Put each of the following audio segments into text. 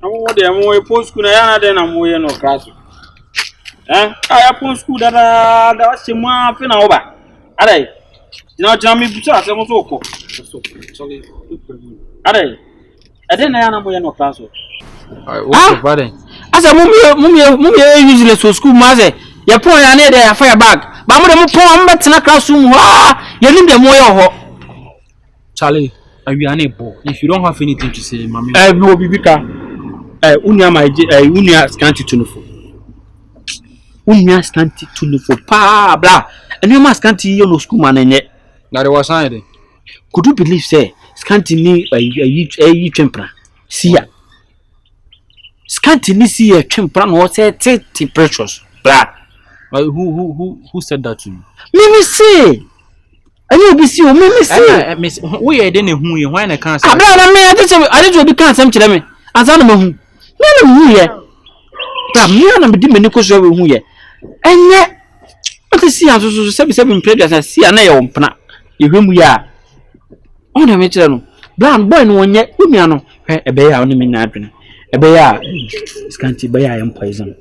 I'm more post school. I then I'm more no class. I post school that was a month and over. Are they? You know, Jamie Bucha, I'm so sorry. Are they? I didn't know no class. What's your brother? As a mummy useless to school, mother. Your point, I need a fire bag. But I'm going to classroom. You need the more. Charlie, are you unable? If you don't have anything to say, Mammy, No, Bibika. Unya my Unya Scanty to Unya Scanty to pa blah. And you must Scanty no school man in it. that was Sunday. Could you believe, say, Scanty need a temper? Seer. Scanty see a temper or say 30 precious. Blah. Who said that to you? Mimi say. I know be see, Mimi say. Miss, we are then who you when I can't say. I didn't be can't some children. As I know who here. But me and I'm the medical show who here. And yet, what is see as 77 players I see an air on Pana. You whom we are. On the Mitchell. Brown boy, no one yet, Umiano, a bear on the midnight. A bear, Scanty bear and poison.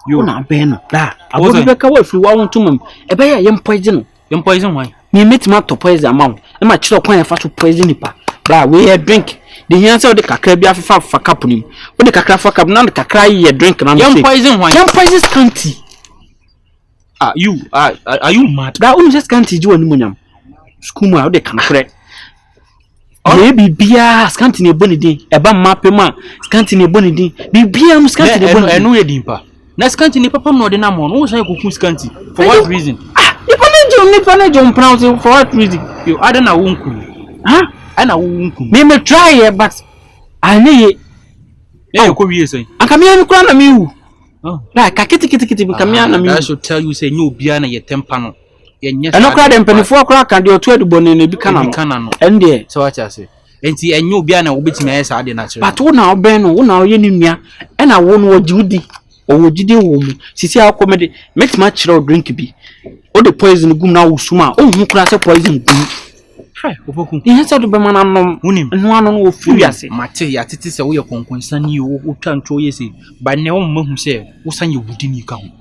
You not Ben, that I would back away for 1 2 months. A bear, young poison. Young poison, why? Me met my to poison amount, and my child point for to poison it. Blah, we had drink. The answer of the cacrabia for capunim. When the cacra for cap, none the cacra ye drink and young poison, why? Young poison Scanty. Are you mad? That only just Scanty do aluminum. School out they can correct. Maybe beer, Scanty near Bonnie, a bam mapema, Scanty near Bonnie, be beer, Scanty near Bonnie, and no dimper. Now Scanty near Papa no the Namon, who say who Scanty? For what reason? You don't pronounce it for what reason? You I don't know, huh? And I won't me try it, but I need it. Could you say? I come here and crown of you. Like a kitty come here and I should tell you, say, no, Biana, your tempano. And no crowd and penny 4 o'clock and you're 12 bonnet and be canon. And there, so what I say. And see, and you Biana will be to me as I did natural. But who now, Ben, who now, you need and I won't what Judy or would you do? She see how comedy makes my child drink be. All the poison go now, Suma, who class of poison. Hi, Opoku. The answer to be man unknown, and one on furious. Matea, it is a way of concern you who can't throw you say, by no one who say, who sang you wouldn't come.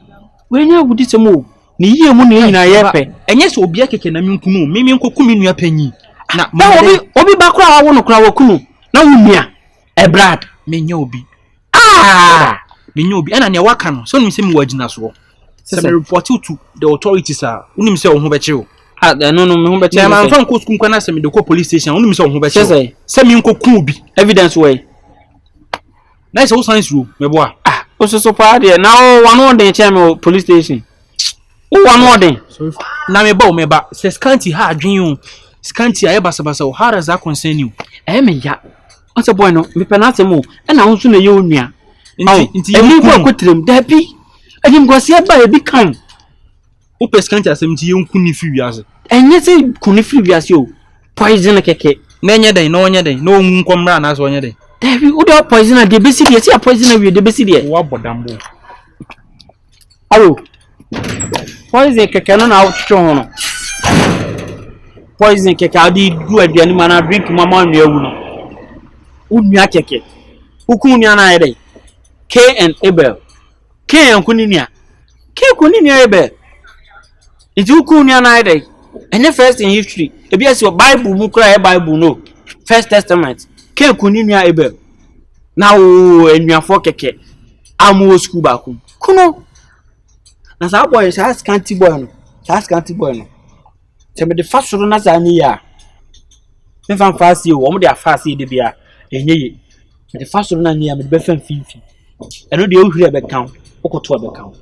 When you would it a move, near money in a year, and yes, will be a cake and a minkuno, maybe Uncle Kumin your penny. Now, Obi Bakra, I want to cry a kuno. Now, a brad, may you be. Ah, may you be, and I never can, so you say words in us. So, report you to the authorities are, whom say, who bet you. No, but I'm from Kuskuna, send me the police station. Only Miss Who say, send me Uncle Kubi, evidence way. Nice old science room, my boy. Ah, also so far, dear. Now, one more day, chairman police station. Oh, one more day. Now, me bow me back. Says Scanty, hard dream. Scanty, I ever how does that concern you? Eh, me, ya. What's a boy, no, me penatemo, and I want to know you near. And you go with them, Debbie. I didn't go see by a big kind. Ope Scanty as a young Kunifias. And yet, Kunifias, you poison a cake. Nanya day, no one day, no one come round as 1 day. There you go, poison a debasity. See a poison of your debasity. What but dambo? Oh, poison cake cannot out strong. Poison cake, I did do at the animal. I drink my money. Unya cake. Ukunya day. K and Abel. K and Kuninia. K Kuninia Abel. It's Ukunya day. And the first in history, if you your Bible, Mukra Bible, no. First Testament, K Kuninia Abel. Now, and your fork cake. I'm more school back. Kuno. As our boys has Scanty boy. Has Scanty boy. Tell me the first one as I near. If I'm fast, you want me to fast the beer. And ye, the first one near me, Bethany Fifi. And no, the old here account, or to a account.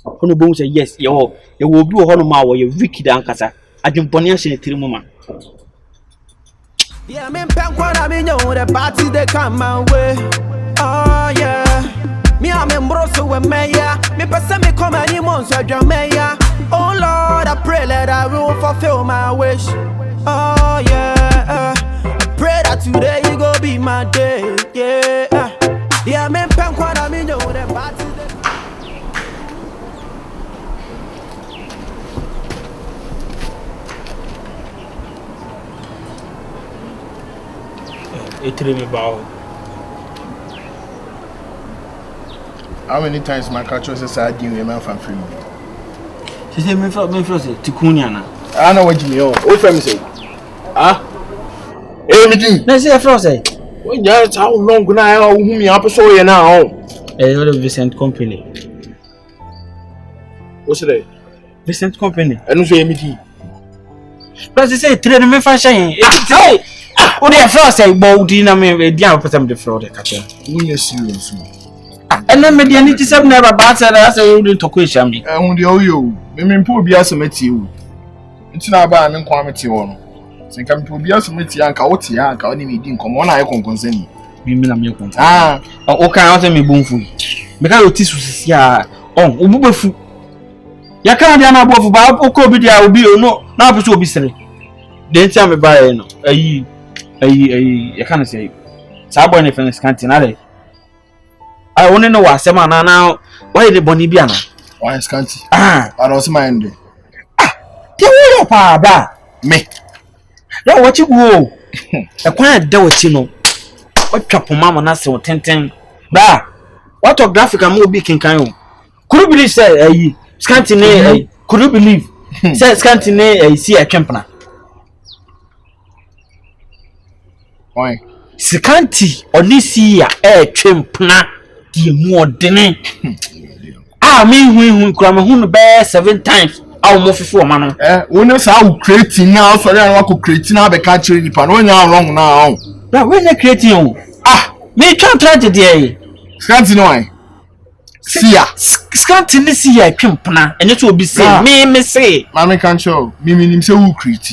Hono bones say yes, you will do a honor where you wicked ankasa. I don't punish in a trimoma. Yeah, I'm in Pankwan, I mean, the party they come my way. Oh, yeah. Me, I'm in Brosso and Maya. Me, person me come any months, I drum Maya. Oh, Lord, I pray that I will fulfill my wish. Oh, yeah. I pray that today you go be my day. Yeah. Yeah, I'm in Pankwan, I mean, the party. Etire me bawo. How many times my culture says I didn't remember free? She say me feel say tikunya na. I know what you mean. What friend say? Ah? Everything. Na say feel say. When just how long now who me up so you now? All Vincent company. What's it? Vincent company. I don't say anything. But say etire me fa shan. Say o dey feel say bo di na me di am person dey feel dey catch. We are serious. And then media need to sub never bad as a wooden to question me. And the oyo, me poor be as a meti. It's not about an quantity on. So come to be as a meti and kaoti and kaoni me didn't come on. I can concern me. Ah, okay, I'll tell me boomful. Because you teach ya on Ubufu. Ya can't be an above about Okobidia will be or no, now to be silly. Then tell me by no, I can't say. Sabon if in Scanty. I only know what Sama now. Why the Bonibiana? why Scanty? Ah, I don't mind. tell you, Pa, Me. no, what you go? A quiet dowchino. What chop mamma Nassau 10. Bah, what a graphic and movie can you? Could you believe, say, Scanty, could you believe? Said Scanty, see a champion. Why? Scanty, or this year, champion. More dinner. Ah, me who cram who bear 7 times. I'll move for man. When us out creating now, so I could create now the country, the pan when you're wrong now. Now, when they create you, me can't tragedy. Scanty, no, Seer. Scanty this year, champion, and it will be say, me say, Mammy can't show me meaning so who create.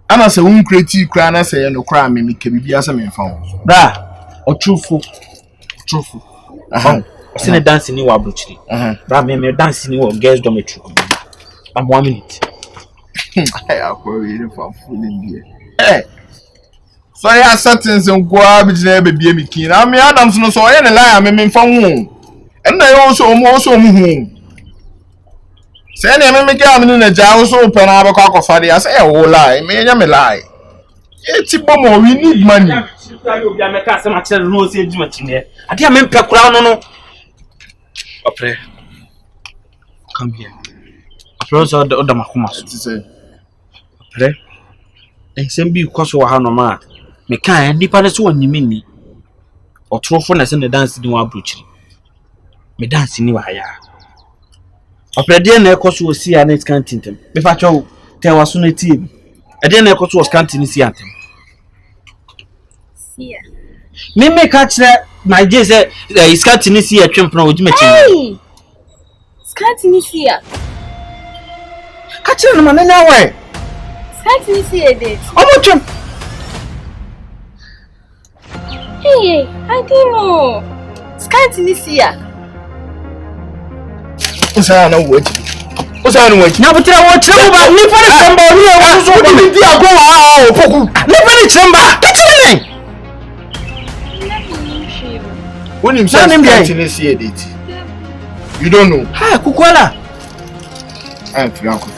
And I say, who create cry, I say, no crime, me can be as a man found. Bra, or truthful. Seen a dancing in Wabruchi. Bra, me dancing in girls' dormitory. I'm 1 minute. I have already for fooling here. Hey, so I have sentence and go up with the baby king. I mean, Adam's no so any lie, I mean, from home. And I also home. Say, I make a in a jar so open up a cock of fatty. I say, oh, lie, may I lie. It's a bomb, we need money. I make us much as no say much in there. I can't make a crown no. Opre, come here. Approach all the other Macumas. Opre, and send be because of Hanoma. Me can't depend on you mean or truthfulness in the dance in one butchery. Me dance in your hire. Opre, dear Necos will see an Scanty. If I told, there was soon a team. I didn't Necos was Scanty in Yeah. Me catch that my dear said Scanty this year champion with me. Hey! Scanty this year. Catch him man now way. Scanty this year date. Oh my champ. Hey, I don't know. Scanty this year. What's that? No wait. What's that? Wait. Now but I watch now but me for the chamber here. So did you go out? Opoku. Me for the chamber. Catch him. When him say Scanty this year date. You don't know. Ha, Kukwala. I'm free uncle.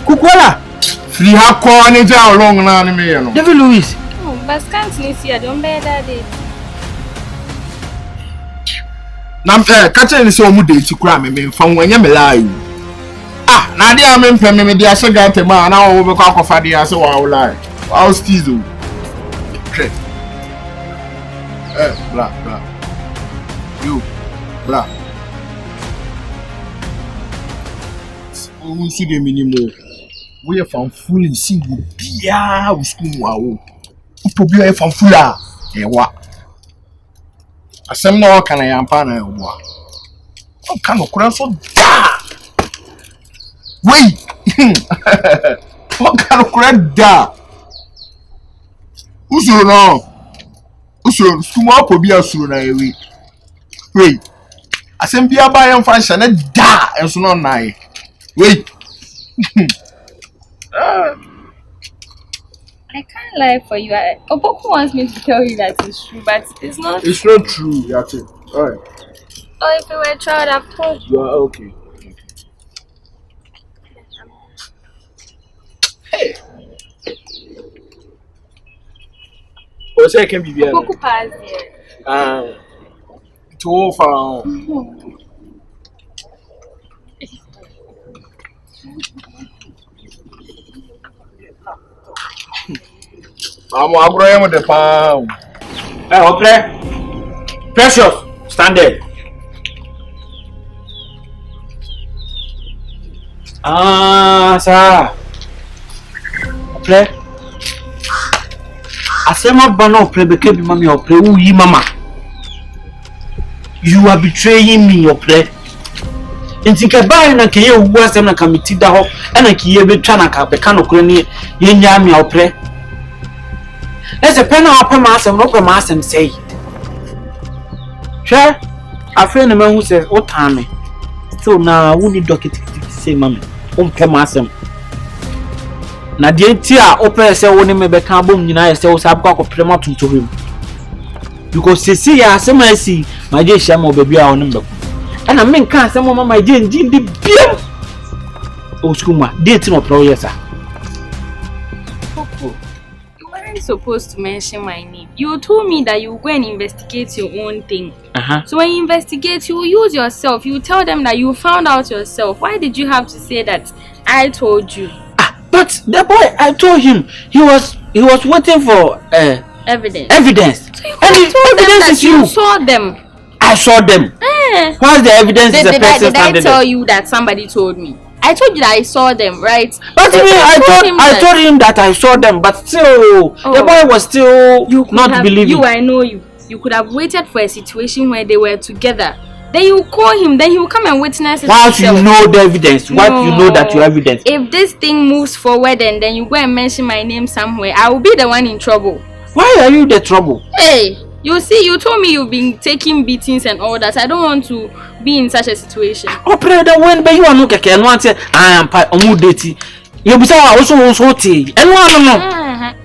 Kukwala. Free hako ani ja long na ni me no. David Louis. Oh, but Scanty this year don't bear that date. Na catch any say omu date kura me fa wanya me lie. Ah, na dia me mpem me dia so gante ma na wo be kwa kofa dia so wa lie. Wa stizo. Okay. Blah. You, blah. We see the minimum. We are from full in single beer with school. Wow, probably a from full. What? I say no, can I am pana? What? Oh, can of cross so da. Wait, what kind of crap da? Who's no? Who's small probably a soon? Wait, I send be a buy and fashion a da and so on. Wait. I can't lie for you. Opoku wants me to tell you that it's true, but it's not. It's not true, Yate. Alright. Oh, if it were a child, I've told you. You are okay. Hey. O say can be there. Opoku pass there. Too far. I'm going with the pound. Hey, okay. Precious, stand there. Sir. Okay. Asema bana opre beke bi mama opre uyi mama. You are betraying me opre. Nti ke bai na ke ye wu asem na committee da ho e na ke ye betwa na ka beka no kro ni ye nya me opre. Ese pena opre ma asem no opre ma asem sei. Hwe afi na mahu se o tan me. Still na wo ni docket say mama. Umpe ma asem. Na die nti a opre se wo ni me beka bom nyina ye se wo sab kwa kopre ma tuntorim. Because sisi ya asem asi ma je hia ma obabi a wo nim beko. Ana men kan asem mama je ndi ndi biem. O skuma date no pro yesa. You weren't supposed to mention my name. You told me that you go and investigate your own thing. So when you investigate, you use yourself. You tell them that you found out yourself. Why did you have to say that I told you? But the boy, I told him he was waiting for Evidence. So you and told them evidence that is you saw them. I saw them. What's the evidence? Is a person Did I tell you that somebody told me? I told you that I saw them, right? But I told him that I saw them, but still, the boy was still not believing. I know you. You could have waited for a situation where they were together. Then you call him, then he will come and witness it. Once you know the evidence, once you know that you have evidence. If this thing moves forward and then you go and mention my name somewhere, I will be the one in trouble. Why are you the trouble? Hey, you see, you told me you've been taking beatings and all that. I don't want to be in such a situation. Oh, brother, when you are not and one say I am part of dirty. You be also tea. And one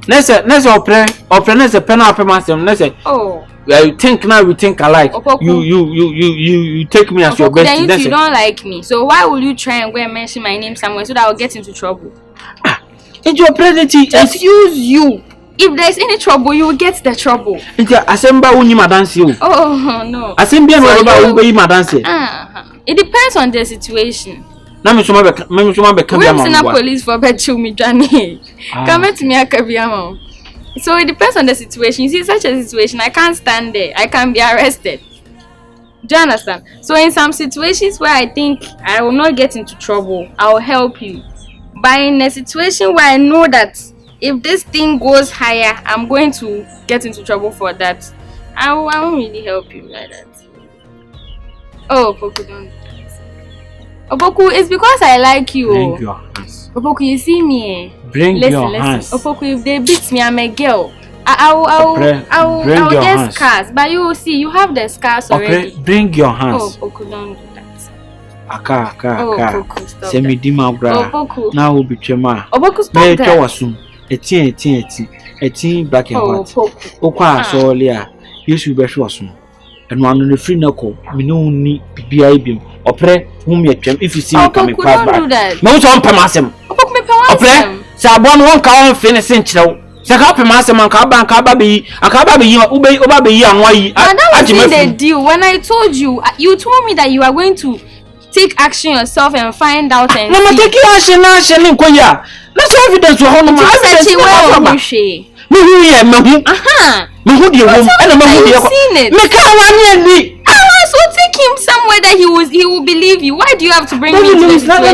Let's say pen up master. Oh. You think now we think alike. Opoku. You take me as your best. Then you don't like me. So why will you try and go and mention my name somewhere so that I'll get into trouble? It's your presidency. Just use you. If there's any trouble, you will get the trouble. It's Asemba uni madansi you. Oh no. Asemba uni madansi. It depends on the situation. Na me suma be We're police for betu me Johnny. Come to me Akabiama. So it depends on the situation. You see, such a situation, I can't stand there. I can be arrested. Do you understand? So in some situations where I think I will not get into trouble, I'll help you. But in a situation where I know that if this thing goes higher, I'm going to get into trouble for that, I won't really help you like that. Oh, Opoku, don't do that. Opoku, it's because I like you. Bring your hands. Opoku, you see me. Bring your hands. Opoku, if they beat me, I'm a girl. I will get scars. But you will see, you have the scars already. Bring your hands. Oh, Opoku, don't do that. Aka. Opoku, stop Semi dima gra. Opoku. Now will be chema. Opoku, stop that. Wasum. Eti black and white. Opoku. Okwa solia. Yesu be wasum. And one on the free knuckle. Me no ni bibia ibim. Opre whom you twem if you see me coming past back. Don't do that. Me want to masem. Opoku, me pay Opre sa abon won ka won finish nchrew. Se ka pe masem an ka ba be oba be yi anwa yi. That was the deal. When I told you, you told me that you are going to take action yourself and find out and no, take action nkoya. Let's evidence ho no evidence me hu ye me hu. Me hu de wo and me hu de me ka wan ye ni. So take him somewhere that he will believe you. Why do you have to bring me to this situation?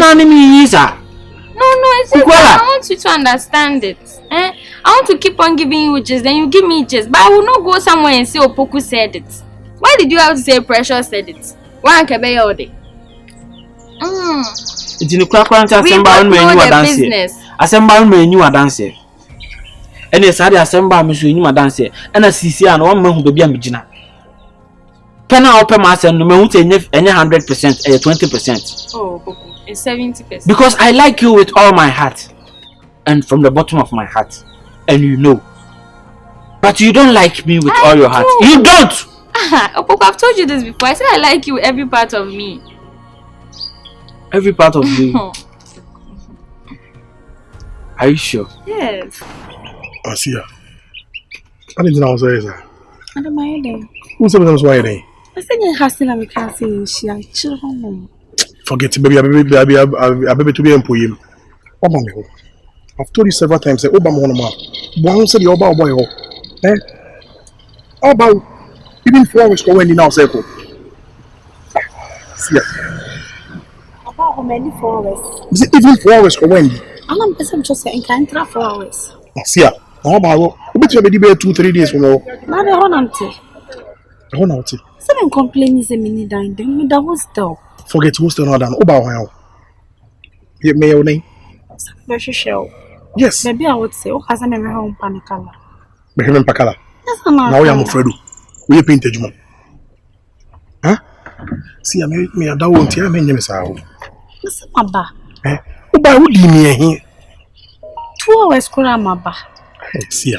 No, it's just I want you to understand it. I want to keep on giving you just, then you give me just. But I will not go somewhere and say Opoku said it. Why did you have to say Precious said it? Why can't be all day? It's in the crackland assemble menu dance. Assemble menu dance. And yes, I assemble menu dance. And a CC and one man who be a Mijina. Penna open mass and no me any 100%, 20%. Oh, Opoku, it's 70%. Because I like you with all my heart. And from the bottom of my heart. And you know. But you don't like me with all your heart. You don't! Opoku, I've told you this before. I said I like you every part of me. Every part of you. Are you sure? Yes. Seer. I didn't know what I don't mind. Who's the one's why they? I think I have seen a mechanic. She I chill home. Forget it, baby. I baby to be employed. Obama. I've told you several times that Obama on a map. One said the Oba boy. About even 4 hours go when you now circle. Seer. About how many 4 hours? Is it even 4 hours go when? I'm just saying, can't 4 hours. Seer. How about you be 2-3 days from now? Now the honor. I want to. Someone complains a minute down. Then that was still. Forget who's still not done. Obama. You may your name. Shell. Yes. Maybe I would say, oh, has a never home panicala. Behave Pakala. Yes, I'm now I'm afraid. We painted you. Huh? See, I made me a down here. I mean, Miss Howe. Miss Maba. Eh? Oba would leave me here. 2 hours, Kuramaba. See,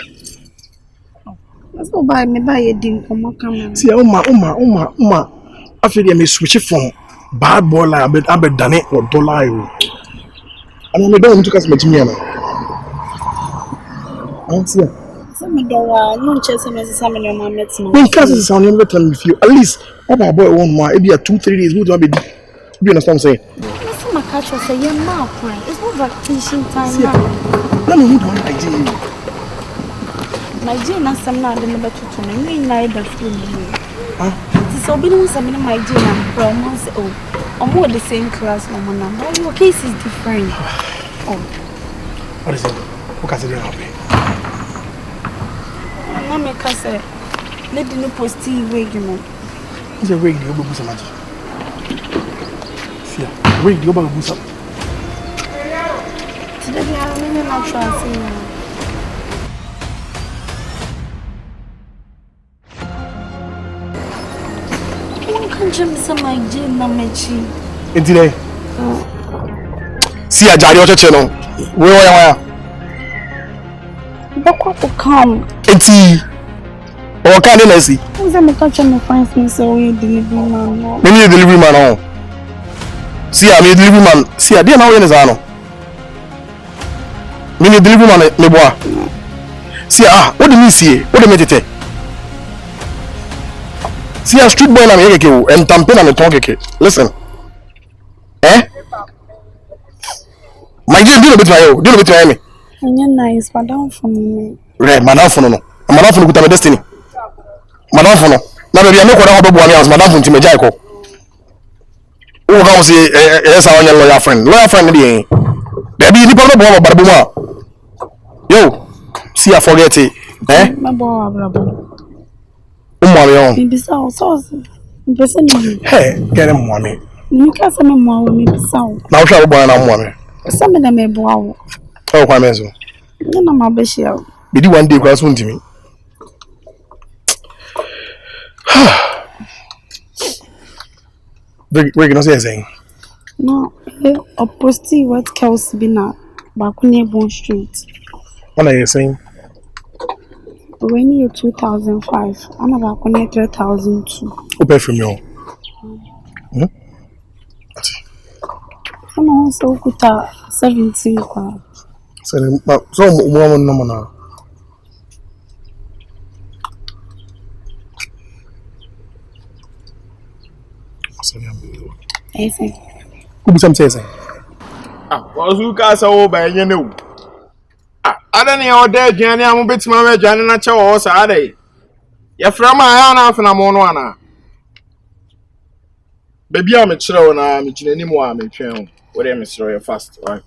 let's go buy me buy a ding for more camera. see, Uma. I feel you may switch it from bad boy. I bet done it or dollar. And I'm going to cast my Jimmy. See, some dollar, no chess and as a salmon on my medicine. when classes sound in return with you, at least Oba boy 1 more, it'll be a 2-3 days. Who do I be? You understand what I'm saying? Listen, my catch was a young man. It's not vacation time now. Let me hold on, I did. My Jane has some not in the better to me, neither fool me. It's all been some in my Jane and promise. Oh, I'm more the same class, no one number. Your case is different. Oh, What is it? What can I do? Mamma say, let the new postie wig you. It's a rig, the Oba Busa magic. See, rig, the Oba Busa. Today, I'm not sure. James and my Jane, Namachi. Today. See a Jari or channel. Where are you? What come? Eti. Or can you see? Who's a catcher my friends me so we delivery man? Many delivery man. See, I mean delivery man. See, I didn't know when is Ano. Many delivery man, me boy. See, what do you see? What do you meditate? See a street boy na me keke and tampe na me ton keke. Listen. Eh? My dear, do you betray me? You're nice, madam for me. Right, madam for no. Madam for kuta me destiny. Madam for no. Na be me ko da obo me house madam for ntime jai ko. Who can say yes our lawyer friend. Lawyer friend dey. Baby ni problem bo barbu ma. Yo, see I forget it. Eh? My boy brabo. Maybe so. Hey, get him money. You can't say more, maybe so. Now, shall we buy an money? Some of them may blow. Oh, why, Meso? You know, my bishop. Did you one day cross one to me? We're going to say anything. No, a postie what cows be now, back on Bond Street. What are you saying? When you 2005, I'm about 3,002. Open from you. I'm also good at 17. So, woman, no more. I say, who be some saying? Was you guys over, you know? I don't know that Jenny, I'm a bit my Johnny Nacho or Saturday. You're from my aunt and I'm on one. Baby, I'm a chill and I'm any more. I'm a chill. What am I sorry fast, right?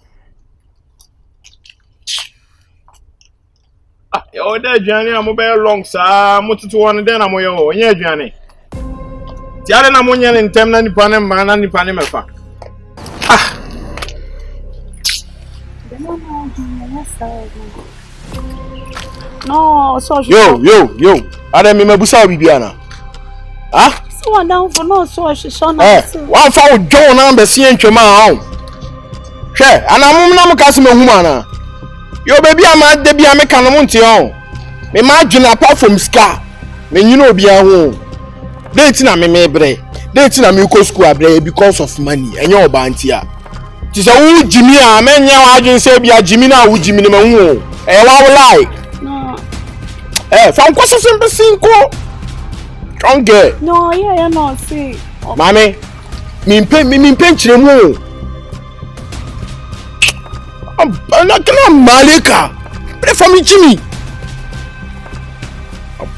Oh, that Johnny, I'm a very long, sir. I'm to one and then I'm your own. Yeah, Johnny. The other ammonia in Temna Nipanem, man, and Nipanemefa. no, so Yo. I don't remember Busa Bibiana. Ah? So I'm down for no so she shone. One for John and the Seer and Chema. Share, and I'm Casimir woman. Your baby, I'm at the Biamacan. Imagine apart from Scar, when you know, be a home. Dating a me bre, dating a muco school because of money and your bantia. Tis a wood Jimmy, a man, your agent say be a Jimmy now, Jimmy. And I like. No, From Quasim Cinco. Strong girl. No, yeah, no, see. Mammy, me pinch him. I'm not gonna Malika. Pray for me, Jimmy.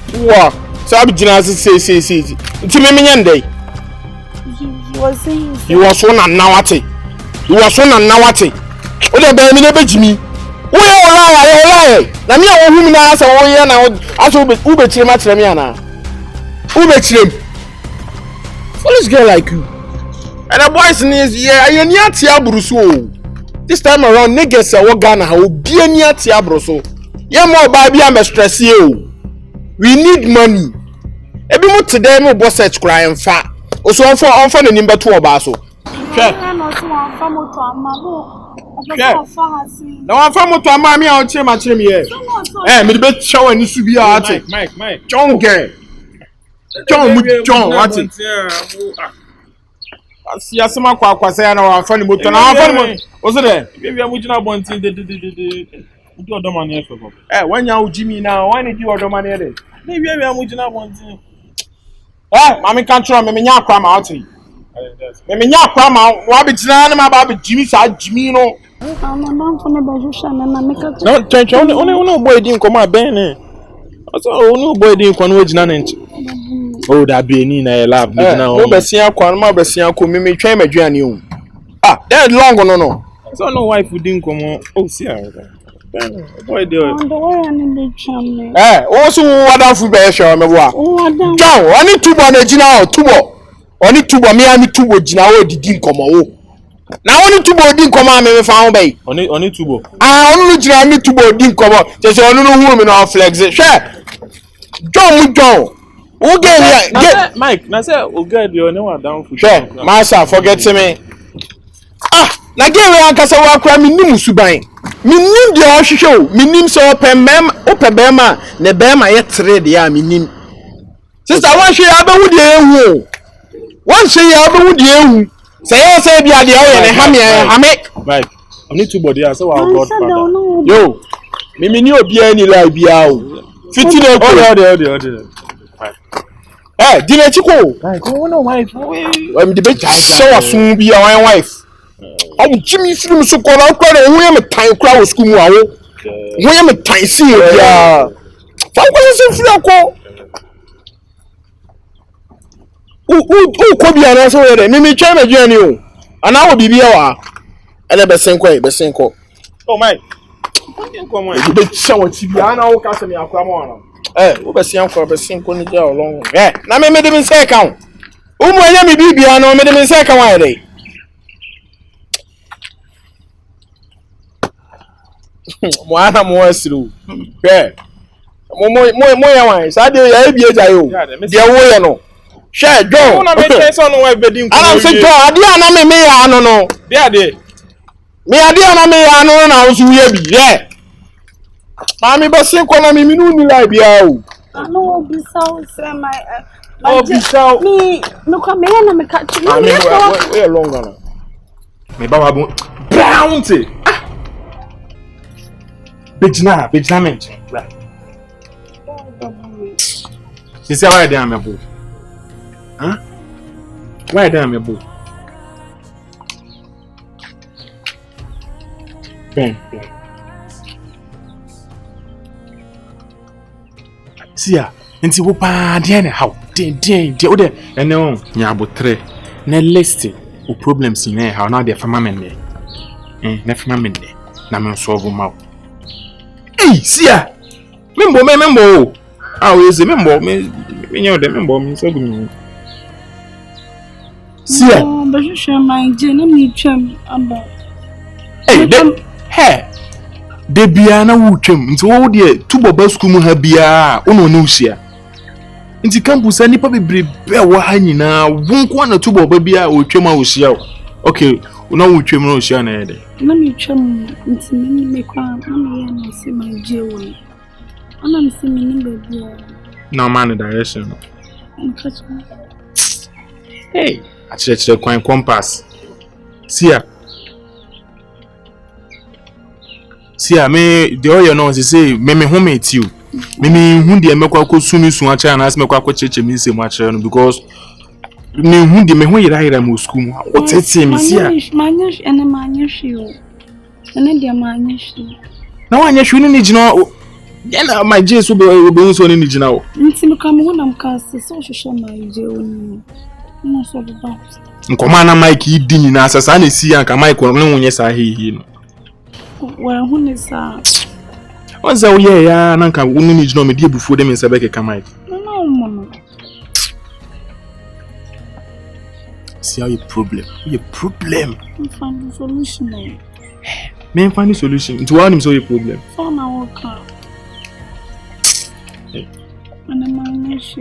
Poor. Sabi Jinazi say. Jimmy Yende. He was saying. You was one and nawati. O de be mi ne be Jimmy. Wo ye lie. Na me a wo hu mi na asa wo ye na aso ube chire ma chire mi ana. Ube chire. Foolish girl like you. And the boys is yeah, you near Tiabruso. This time around, niggas are Ghana, how be near Tiabruso. Yeah, more baby, I'm a stress you. We need money. Every month today, no boss such crying fat. Also, on for the number 2 of us. No, I'm from what mammy, I'll cheer my chimney. Eh, me the best show and you should be out. Mike, John, what's it? I see my quack was saying, I'm funny, but was it? Maybe I'm with you now, one thing. Do the money for when you Jimmy now, why did you order money? Maybe I'm with you now, one thing. Mammy can't try me, not come out. Maybe not come out. Why be about Jimmy side, Jimmy? No, only boy didn't come out, Ben. No boy didn't come with none. Oh, that be in a lab. No, Bessia, Quanma, Bessia, come me train my journey. That's long or no. So, no wife who didn't come on. Oh, Seer. Boy, do it. Also, what else we bear show me? John, I need to buy a general tubo. Only tubo, me, I need to go general didn't come on. Now, only tubo didn't come on, me found by. Only tubo. I only general tubo didn't come on. There's only woman on flex. Share. John. Who get Mike? Na say o get you no one down for. Sure, master forget me. Na get we ankasa wa kwa me nim suban. Me nim de o hwehwe o. Me nim so opebema na bema ye trade ya me nim. Sister wan hwe ya be hu de ehu. Wan hwe ya be hu de ehu. Say bia de o ye ne ha me. Mike, I need to body as our godfather. Yo, me ni obi ani lie bia o. Fiti na ko. Dinner chico. No wife. I'm the best. So soon be our wife. I'm Jimmy from so called out. We am a time crowd school. We am a time see. Yeah. Who could be an answer? Mimi China journey. And I will be here. And I be senko. Oh my. The best show to be an hour. Castle come on. We be seeing for be senko ni there long. Na me dem say kan. Umu anya me bibia no me dem say kan why dey. Mo ana mo asiru. Mo ya wan. Sa dey ya ebie jayo. Dey wo ye no. Share John. Na me say so no we be din ko. Ana say John, ade ana me ya no no. Dey. Me ade ana me ya no na wo su ye bi. Mami be senko na me nu ni lai bia o. No, be so say my be so me no come here na me catch you. We long na. Me ba wa bounty. Bejna mention. You say why dey am ebo? Huh? Why dey am ebo? Ben. Seer, nti wo pa de na how den o de ene o nya abotre na list o problems in how na de fama men na fama men na me solve ma. Seer, membo we say membo me nya de membo me so gumi. Seer, but you share my na me twam aba. De bia na wutwam nti wo de tubo basku mu ha bia ono ne usia nti campus ani pa bebre be wo ha nyina wonko na tubo ba bia otwam a usia okay una wutwam na usia na yede na me twam nti me kwa na me na se my jewo ana me se me ni bia na man direction hey achire kwan compass Seer me the oil no say me home it you Mimi hundi emekwa ko sumi su acha na asmekwa ko cheche mi se mu acha no because me hundi me ho yira mu school mu. O tete mi sia. Manyash ene manyash yo. Ene dia manyash. Na wanya hwe ni gina na my Jesus be so ni gina o. Nti me kam ho na mkase so hwehwe my je oni. No so be ba. Nkoma na Mike Iddi ni na asasa na si anka Mike no nwonye sa hehi no. Wa hu ni sa. Onza wo ye ya na nka wonu ni gina me die bufuo de me nsa beke ka Mike. No mo. See how your problem. Find the solution. Me find the solution. To one him so your problem. So na work out. And the manyash.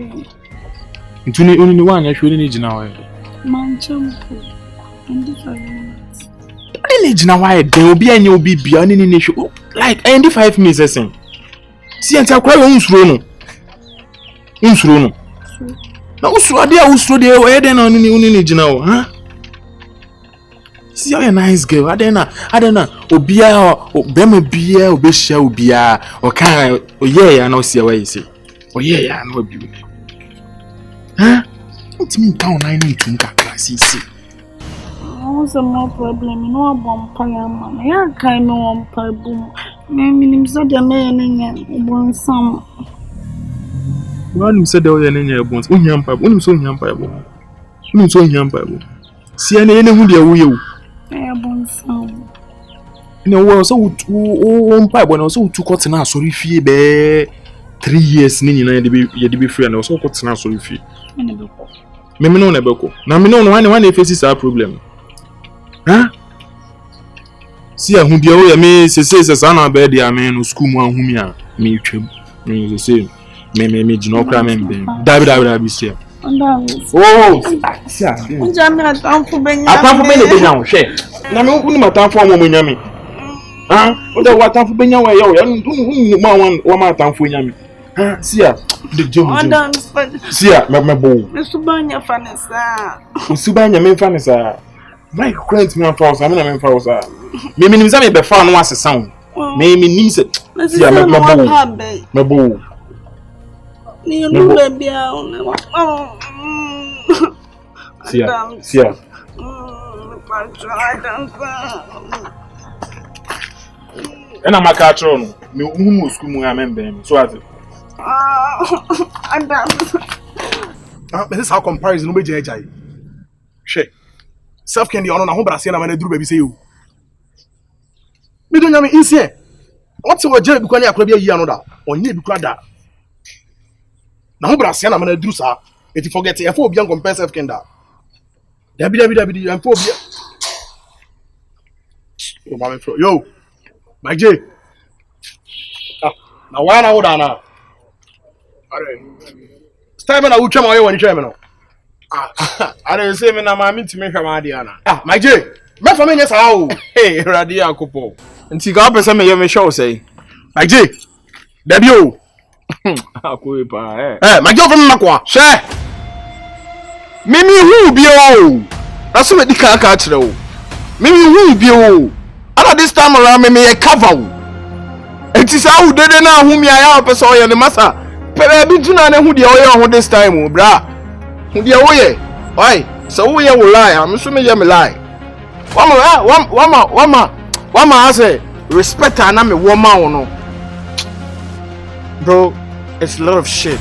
Ntuni oni ni wanya hwe ni gina wa. Manchampo. And the 5 minutes. Really gina wa den obi anya obi bia oni ni hwe like and 5 minutes esen. See enta kwa wo nsuro no. Na usuro ade a usuro de o eden na oni ni gina wo, ha? See you're a nice girl. I don't know. Obia bema bia obehia obia o kan o yeah na o see why you say. O yeah na obi. Huh? What mean count 9 into nka see. What's the more problem? No bompa ya mama. Ya kai me wompa boom. Me minim so de me nya bon sam. One said o nya bon. Unyampa. Unim so unyampa bo. See ene hu de wo ye. Bon sam. No well so on pipe when also two cut na sorry fee be 3 years ni nyina ye be free and also cut na sorry fee. Me no na beko. Na me no one face our problem. Huh? See a hu dia wo ye me say na be dia me no school mu ahumi a me twem. Me say me gino kra me be. Dabi see. Oh, see. Njame atamfo benya. Atamfo benya de nya wo hwe. Na me unu matamfo amomo nyame. Ah, o da watamfo benya wa ye o ya unu ma wa matamfo nyame. Ah, Seer, de jomo. Seer, me bo. Usubanya fanesa. Usubanya me fanesa. My client me afa osa, me na me fa osa. Me nimza me be fa no asesa wo. Me nimse. Seer, me bo. Ni no baby a o. Seer. And I'm a catcher. Me who school mu amembe. So as this is how comparison no be jai. She self can the honor na ho brase na man duru baby say you. Me don't nyame insie. What's what jai bikwa na akra bia yi anoda. Onye bikwa da. Na ho brase na man duru sa. If you forget e for obi an compare self can da. Dabi and for obi. Yo mama fro. Yo. My J. Now why na hold on now? Stay na ucha ma we chwe me no. I don't say me na ma mi timi hwa ma de ana. My J. Me for me nya sa o. Hey, radi akopo. Nti ga pese me ye me show say. My J. Dabi o. Akoe pa my J from makwa. She. Mimi hu bi o. Aso me dika aka kire o. Mimi hu bi o. Ala this time around me a cover. It is how dede na hu mi aya pese o ye ne masa. Pere bi tuna na hu de o ye ho this time o bra. Hu de o ye. Why? So wo ye wo lie. Am so me ye me lie. Wama I say respect na me woman wo no. Bro, it's a lot of shit.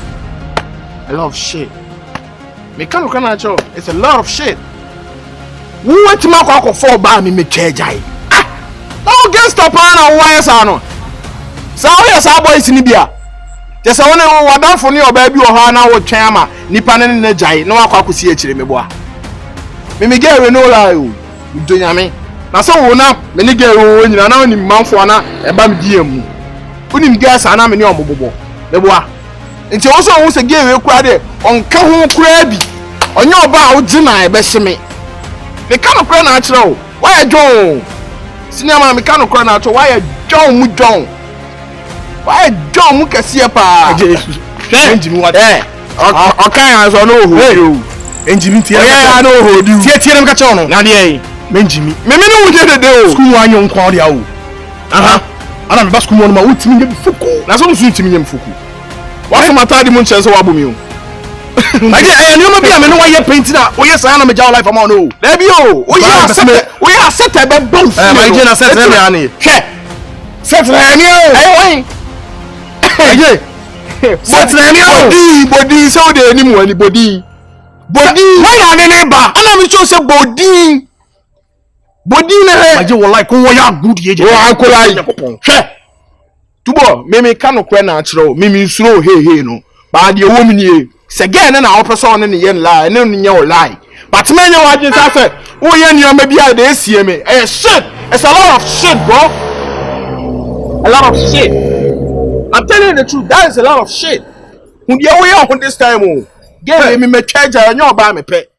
Me kan na cho. It's a lot of shit. Wo wet ma kwa for ba me twejai. No get stop na wire sa no. Sa wo ya sa boys ni bia. Te sa wona wadanfo ni oba bi o ha na wo twen ama nipa ne na jai na wakwa akosi akire me boa. Me get we no lie o. Do nyame. Na so wo na me ni get wo nyina na oni manfo na e ba me die mu. Unim gas ana me ni obobobo. Me boa. Nti wo so wo se get we kura de onka ho kura bi. Onye oba wo gina e be hye me kan kura na akire o. Why John? Sinema me kan kura na acho why John mu John? Why John mu kase pa? Enjimi what? Okan an so no ho. Enjimi tie. Ya no ho di. Tie dem ka che no. Na de yi. Menjimi. Me no wo je de o. School anyo nkwa dia o. ana me basku mo no ma utimi nyem fuku na so nso utimi nyem fuku wa so mata di mo nche so wa bomi o aje ni o ma bia me no wa ye paint na o ye san na me jaw life am no da bi o o ye asset be bon ma je na set na me hwe set na ni o wan aje set na ni o body so de ni mo ni body why na ne ba ana me so se body na he aje wallahi ko wo ya good ye je o akorai hwe tubo meme ka no kra na akire o meme nsuro he no ba de wo mnie se ge na wo person ne ye lie ne nye o lie but me nye wa je say wo ye ni o ma bia de esie me shit it's a lot of shit bro a lot of shit I'm telling you the truth that is a lot of shit when you we on this time o ge me me twa ja nya o ba me pe